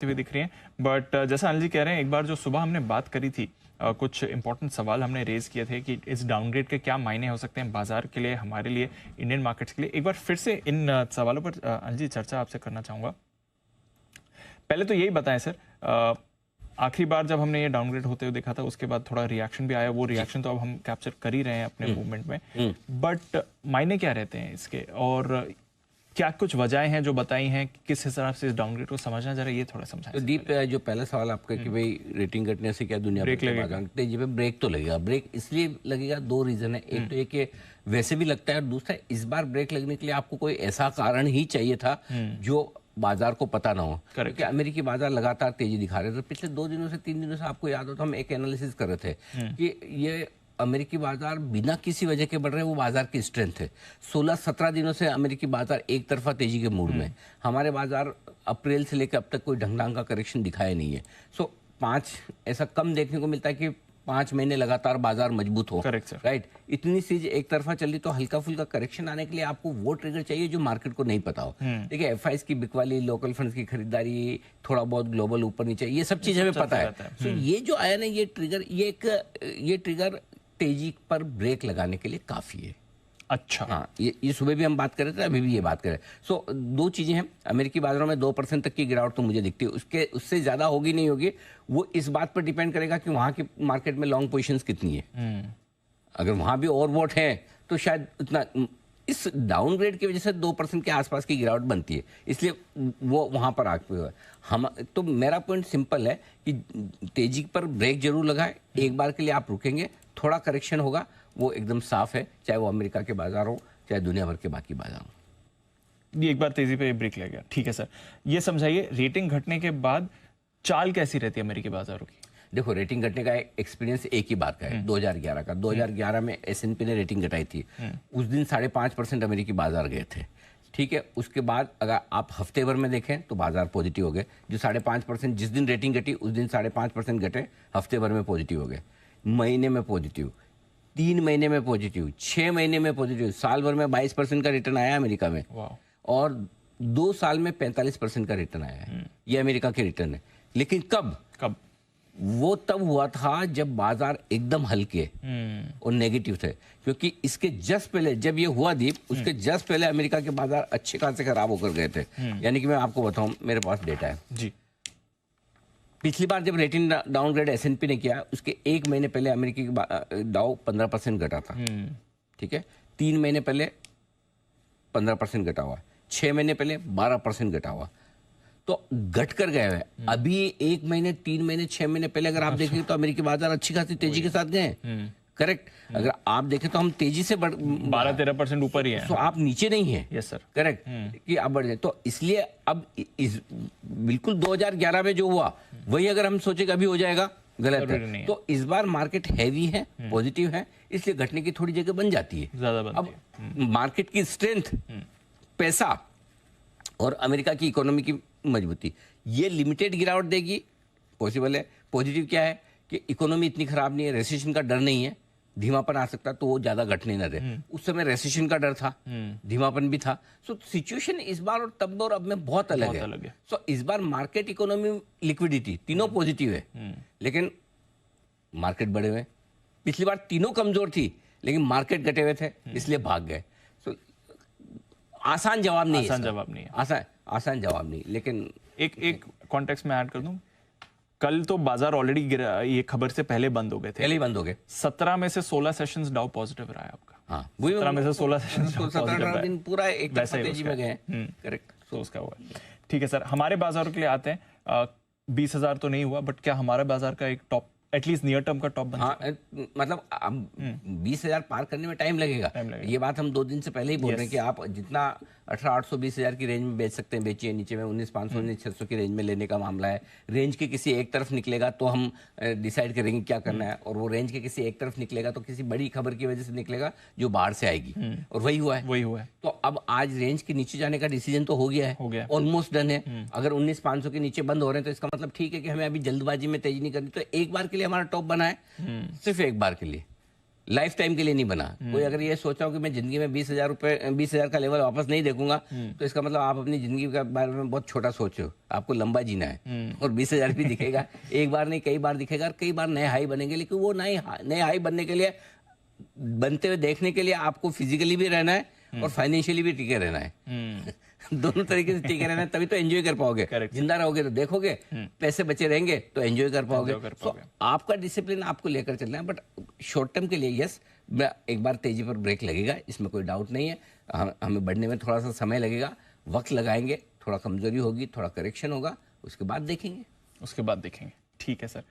हुए दिख रही हैं। बट जैसा अनिल जी कह रहे हैं, एक बार जो सुबह हमने बात करी थी, कुछ इंपॉर्टेंट सवाल हमने रेज किए थे कि इस डाउनग्रेड के क्या मायने हो सकते हैं बाजार के लिए, हमारे लिए, इंडियन मार्केट्स के लिए। एक बार फिर से इन सवालों पर अनिल जी चर्चा आपसे करना चाहूंगा। पहले तो यही बताएं सर, आखिरी बार जब हमने ये डाउनग्रेड होते हुए देखा था उसके बाद थोड़ा रिएक्शन भी आया, वो रिएक्शन तो अब हम कैप्चर कर ही रहे हैं अपने मूवमेंट में, बट मायने क्या रहते हैं इसके, और क्या कुछ वजहें हैं जो बताई हैं, किस हिसाब से इस डाउनग्रेड को समझना, जरा ये थोड़ा समझाएं। तो दीप, जो पहला सवाल आपका कि भाई रेटिंग घटने से क्या दुनिया ब्रेक लगेगा, तेजी पे ब्रेक तो लगेगा। ब्रेक इसलिए लगेगा, दो रीजन है। एक तो ये कि वैसे भी लगता है, और दूसरा इस बार ब्रेक लगने के लिए आपको कोई ऐसा कारण ही चाहिए था जो बाजार को पता ना हो। क्योंकि अमेरिकी बाजार लगातार तेजी दिखा रहे थे। पिछले 2 दिनों से 3 दिनों से आपको याद हो तो हम एक एनालिसिस कर रहे थे कि ये अमेरिकी बाजार बिना किसी वजह के बढ़ रहे हैं, वो बाजार की स्ट्रेंथ है। 16-17 दिनों से अमेरिकी बाजार एक तरफा तेजी के मूड में। हमारे बाजार अप्रैल से लेकर अब तक कोई ढंग का करेक्शन दिखाया नहीं है। सो 5 ऐसा कम देखने को मिलता है कि 5 महीने लगातार बाजार मजबूत हो। Correct sir, right. इतनी चीज एक तरफा चल रही, तो हल्का फुल्का करेक्शन आने के लिए आपको वो ट्रिगर चाहिए जो मार्केट को नहीं पता हो। देखिए, एफआईएस की बिकवाली, लोकल फंड्स की खरीदारी, थोड़ा बहुत ग्लोबल ऊपर नीचे, ये सब चीज हमें पता है। तो ये जो आया ना, ये ट्रिगर तेजी पर ब्रेक लगाने के लिए काफी है। अच्छा, हाँ, ये सुबह भी हम बात कर रहे थे, अभी भी ये बात कर रहे हैं। सो 2 चीजें हैं। अमेरिकी बाजारों में 2% तक की गिरावट तो मुझे दिखती है, उससे ज्यादा होगी नहीं होगी, वो इस बात पर डिपेंड करेगा कि वहां की मार्केट में लॉन्ग पोजीशंस कितनी है। अगर वहां भी ओवरबॉट है तो शायद उतना, इस डाउनग्रेड की वजह से 2% के आसपास की गिरावट बनती है, इसलिए वो वहां पर आगे हुआ है। हम तो, मेरा पॉइंट सिंपल है कि तेजी पर ब्रेक जरूर लगाए, एक बार के लिए आप रुकेंगे, थोड़ा करेक्शन होगा, वो एकदम साफ है, चाहे वो अमेरिका के बाजार हो चाहे दुनिया भर के बाकी बाजार हो। ये एक बार तेजी पे ब्रेक लगेगा, ठीक है सर। ये समझाइए, रेटिंग घटने के बाद चाल कैसी रहती है अमेरिकी बाजारों की? देखो, रेटिंग घटने का एक्सपीरियंस एक ही बार का है, 2011 का। 2011 में S&P ने रेटिंग घटाई थी, उस दिन 5.5% अमेरिकी बाजार गए थे। ठीक है, उसके बाद अगर आप हफ्ते भर में देखें तो बाजार पॉजिटिव हो गए। जो 5.5% जिस दिन रेटिंग घटी उस दिन 5.5% घटे, हफ्ते भर में पॉजिटिव हो गए, महीने में पॉजिटिव, 3 महीने में पॉजिटिव, 6 महीने में पॉजिटिव, साल भर में 22% का रिटर्न आया अमेरिका में, और 2 साल में 45% का रिटर्न आया है। ये अमेरिका के रिटर्न है। लेकिन कब वो तब हुआ था जब बाजार एकदम हल्के और नेगेटिव थे, क्योंकि इसके जस्ट पहले जब ये हुआ दीप, उसके जस्ट पहले अमेरिका के बाजार अच्छे खासे खराब होकर गए थे। यानी कि मैं आपको बताऊं, मेरे पास डेटा है जी। पिछली बार जब रेटिंग डाउनग्रेड S&P ने किया, उसके 1 महीने पहले अमेरिकी डाउ 15% घटा था। ठीक है, 3 महीने पहले 15% घटा हुआ, 6 महीने पहले 12% घटा हुआ, तो घट कर गए हैं। अभी 1 महीने, 3 महीने, 6 महीने पहले अगर आप देखें तो अमेरिकी बाजार अच्छी खासी तेजी के साथ गए हैं। करेक्ट। अगर आप देखें तो हम तेजी से 12-13% ऊपर ही है, तो आप नीचे नहीं है। यस सर, करेक्ट, कि आप बढ़ जाए। तो इसलिए अब इस बिल्कुल 2011 में जो हुआ वही अगर हम सोचे कि अभी हो जाएगा, गलत है। तो इस बार मार्केट हैवी है, पॉजिटिव है, इसलिए घटने की थोड़ी जगह बन जाती है, ज्यादा बनती है। अब मार्केट की स्ट्रेंथ, पैसा और अमेरिका की इकोनॉमी की मजबूती, ये लिमिटेड गिरावट देगी, पॉसिबल है। पॉजिटिव क्या है कि इकोनॉमी इतनी खराब नहीं है, रेसेशन का डर नहीं है, धीमापन आ सकता, तो वो ज्यादा घटने न दे। उस समय रेसेशन का डर था, धीमापन भी था। सो सिचुएशन इस बार और तब और अब में बहुत अलग है। सो इस बार मार्केट, इकोनॉमी, लिक्विडिटी तीनों पॉजिटिव है, लेकिन मार्केट बढ़े हुए। पिछली बार तीनों कमजोर थी लेकिन मार्केट घटे हुए थे, इसलिए भाग गए। सो आसान जवाब नहीं है, आसान जवाब नहीं। लेकिन एक कॉन्टेक्स्ट में ऐड कर दूं, कल तो बाजार ऑलरेडी गिरा, ये खबर से पहले बंद हो गए थे, पहले ही बंद हो गए। 17 में से 16 सेशंस डाउ पॉजिटिव रहा है आपका। हाँ, 17 में से 16 सेशंस 17 दिन पूरा एक तरफा तेजी में गए। करेक्ट, तो उसका हुआ। ठीक है सर, हमारे बाजारों के लिए आते हैं। 20,000 तो नहीं हुआ, बट क्या हमारे बाजार का एक टॉप, एटलीस्ट नियर टर्म का टॉप बन हाँ, मतलब 20,000 पार करने में टाइम लगेगा। ये बात हम 2 दिन से पहले ही बोल रहे हैं कि आप जितना 18,800-20,000 की रेंज में बेच सकते हैं बेचिए, नीचे में 19,500 19,600 की रेंज में लेने का मामला है। रेंज के किसी एक तरफ निकलेगा तो हम डिसाइड करेंगे क्या करना है, और वो रेंज के किसी एक तरफ निकलेगा तो किसी बड़ी खबर की वजह से निकलेगा जो बाहर से आएगी, और वही हुआ है। तो अब आज रेंज के नीचे जाने का डिसीजन तो हो गया है, ऑलमोस्ट डन है। अगर 19,500 के नीचे बंद हो रहे हैं तो इसका मतलब ठीक है कि हमें अभी जल्दबाजी में तेजी नहीं करनी। तो एक बार के लिए हमारा टॉप बना है, सिर्फ एक बार के लिए। लाइफ टाइम के लिए नहीं बना। कोई अगर ये सोचा हो कि मैं जिंदगी में 20,000 का लेवल वापस नहीं देखूंगा, तो इसका मतलब आप अपनी जिंदगी के बारे में बहुत छोटा सोचे हो। आपको लंबा जीना है और 20,000 भी दिखेगा, एक बार नहीं कई बार दिखेगा, और कई बार नए हाई बनेंगे। लेकिन वो नए हाई बनने के लिए, बनते हुए देखने के लिए आपको फिजिकली भी रहना है और फाइनेंशियली भी टिके रहना है। दोनों तरीके से टिके रहना है, तभी तो एंजॉय कर पाओगे। जिंदा रहोगे तो देखोगे, पैसे बचे रहेंगे तो एंजॉय कर पाओगे। तो आपका डिसिप्लिन आपको लेकर चलना है। बट शॉर्ट टर्म के लिए यस, एक बार तेजी पर ब्रेक लगेगा, इसमें कोई डाउट नहीं है। हमें बढ़ने में थोड़ा सा समय लगेगा, वक्त लगाएंगे, थोड़ा कमजोरी होगी, थोड़ा करेक्शन होगा, उसके बाद देखेंगे। ठीक है सर।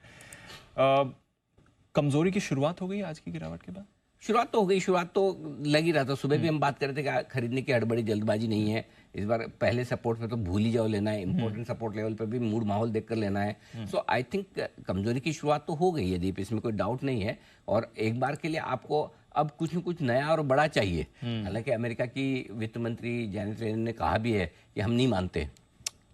कमजोरी की शुरुआत हो गई आज की गिरावट के बाद? शुरुआत तो हो गई, शुरुआत तो लग ही रहा था। सुबह भी हम बात कर रहे थे कि खरीदने की हड़बड़ी जल्दबाजी नहीं है इस बार। पहले सपोर्ट पे तो भूल ही जाओ लेना है, इंपॉर्टेंट सपोर्ट लेवल पे भी मूड माहौल देखकर लेना है। सो आई थिंक कमजोरी की शुरुआत तो हो गई है दीप, इसमें कोई डाउट नहीं है। और एक बार के लिए आपको अब कुछ न कुछ नया और बड़ा चाहिए। हालांकि अमेरिका की वित्त मंत्री जैनेट येलन ने कहा भी है कि हम नहीं मानते,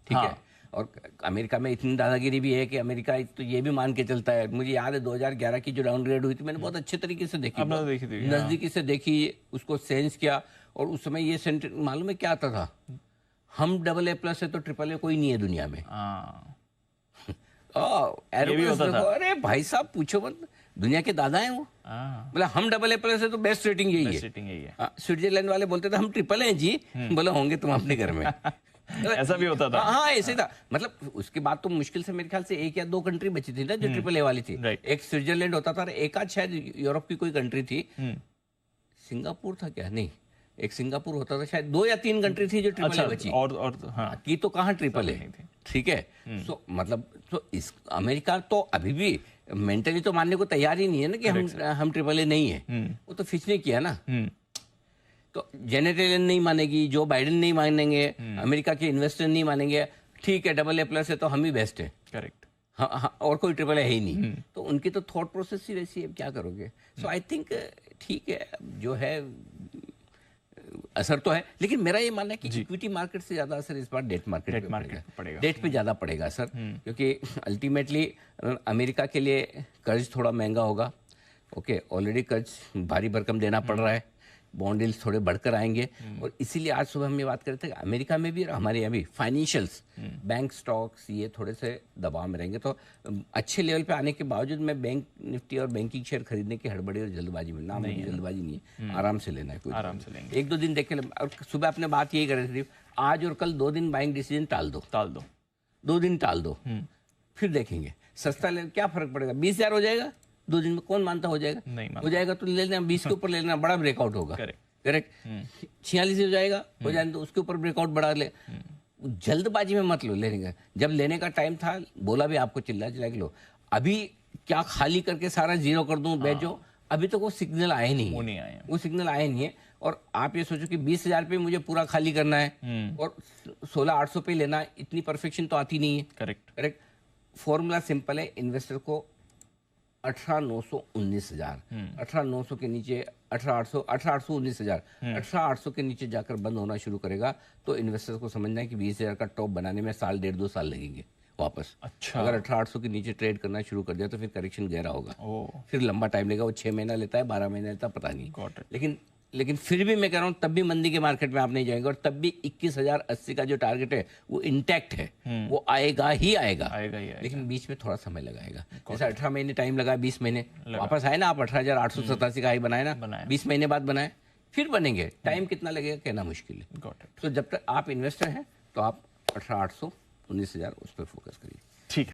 ठीक है। और अमेरिका में इतनी दादागिरी भी है कि अमेरिका तो ये भी मान के चलता है। मुझे याद है 2011 की जो डाउनग्रेड हुई थी, मैंने बहुत अच्छे तरीके से देखी, नजदीकी से देखी, उसको सेंस किया। और उस समय ये सेंटेंस मालूम है क्या आता था? हम AA+ है तो AAA कोई नहीं है दुनिया में। अरे भाई साहब पूछो मत, दुनिया के दादा हैं वो। बोला हम AA+ है तो बेस्ट रेटिंग यही है। स्विट्जरलैंड वाले बोलते थे हम ट्रिपल हैं जी, बोला होंगे तुम अपने घर में। ऐसा भी होता था। हाँ ऐसे था। मतलब उसके बाद तो मुश्किल से मेरे ख्याल से 1 या 2 कंट्री बची थी ना जो AAA वाली थी। एक स्विट्जरलैंड होता था, एक आध शायद यूरोप की कोई कंट्री थी, सिंगापुर था क्या, नहीं एक सिंगापुर होता था शायद। 2 या 3 कंट्री थी जो AAA बची, और हाँ की तो कहाँ AAA, ठीक है। सो मतलब तो इस अमेरिका तो अभी भी मेंटली तो मानने को तैयार ही नहीं है ना कि हम AAA नहीं है। वो तो फिच ने किया ना। तो जेनेट येलन नहीं मानेगी, जो बाइडेन नहीं मानेंगे, अमेरिका के इन्वेस्टर नहीं मानेंगे, ठीक है AA+ है तो हम ही बेस्ट है, करेक्ट। हाँ, और कोई AAA है ही नहीं। तो उनकी तो थॉट प्रोसेस ही वैसी है, क्या करोगे। सो आई थिंक ठीक है, जो है असर तो है। लेकिन मेरा ये मानना है कि इक्विटी मार्केट से ज्यादा असर इस बार डेट मार्केट पड़ेगा। डेट पे ज्यादा पड़ेगा असर, क्योंकि अल्टीमेटली अमेरिका के लिए कर्ज थोड़ा महंगा होगा। ओके, ऑलरेडी कर्ज भारी भरकम देना पड़ रहा है, बॉन्ड डील्स थोड़े बढ़कर आएंगे। और इसीलिए आज सुबह हम ये बात कर रहे थे कि अमेरिका में भी और हमारे यहाँ भी फाइनेंशियल्स, बैंक स्टॉक्स ये थोड़े से दबाव में रहेंगे। तो अच्छे लेवल पे आने के बावजूद मैं बैंक निफ्टी और बैंकिंग शेयर खरीदने की हड़बड़ी और जल्दबाजी में नहीं, जल्दबाजी नहीं है, आराम से लेना है, कोई आराम से लेंगे, 1-2 दिन देख के। और सुबह आपने बात यही कर रही थी, आज और कल 2 दिन बाइंग डिसीजन टाल दो 2 दिन टाल दो, फिर देखेंगे सस्ता ले क्या फर्क पड़ेगा। 20,000 हो जाएगा 2 दिन में, कौन मानता हो जाएगा, नहीं हो जाएगा तो ले लेना। 20 के ऊपर ले लेना, बड़ा ब्रेकआउट होगा, करेक्ट। 46 हो जाएगा, हो जाए तो उसके ऊपर ब्रेकआउट बढ़ा ले। जल्दबाजी में मत लो लेने का। जब लेने का टाइम था बोला भी आपको, चिल्ला चिल्ला के लो। अभी क्या खाली करके सारा जीरो कर दूं बेचो, अभी तो वो सिग्नल आए नहीं, वो सिग्नल आए नहीं है। और आप ये सोचो कि 20,000 पे मुझे पूरा खाली करना है और 16,800 पे लेना है, इतनी परफेक्शन तो आती नहीं है, करेक्ट। फॉर्मूला सिंपल है, इन्वेस्टर को 18,900 19,000, 18,900 के नीचे 18,800 18,800 19,000, 18,800 के नीचे जाकर बंद होना शुरू करेगा तो इन्वेस्टर को समझना है कि 20,000 का टॉप बनाने में 1.5-2 साल लगेंगे वापस। अच्छा, अगर 18,800 के नीचे ट्रेड करना शुरू कर दिया तो फिर करेक्शन गहरा होगा, फिर लंबा टाइम लेगा। वो 6 महीना लेता है, 12 महीना लेता है, पता नहीं। लेकिन फिर भी मैं कह रहा हूँ, तब भी मंदी के मार्केट में आप नहीं जाएंगे। और तब भी 21,080 का जो टारगेट है वो इंटैक्ट है, वो आएगा ही आएगा। लेकिन बीच में थोड़ा समय लगाएगा। जैसे 18 महीने टाइम लगा, 20 महीने वापस आए ना, आप 18,887 का हाई बनाए ना, 20 महीने बाद बनाए, फिर बनेंगे। टाइम कितना लगेगा कहना मुश्किल है। तो जब तक आप इन्वेस्टर हैं तो आप 18,800 19,000 उस पर फोकस करिए।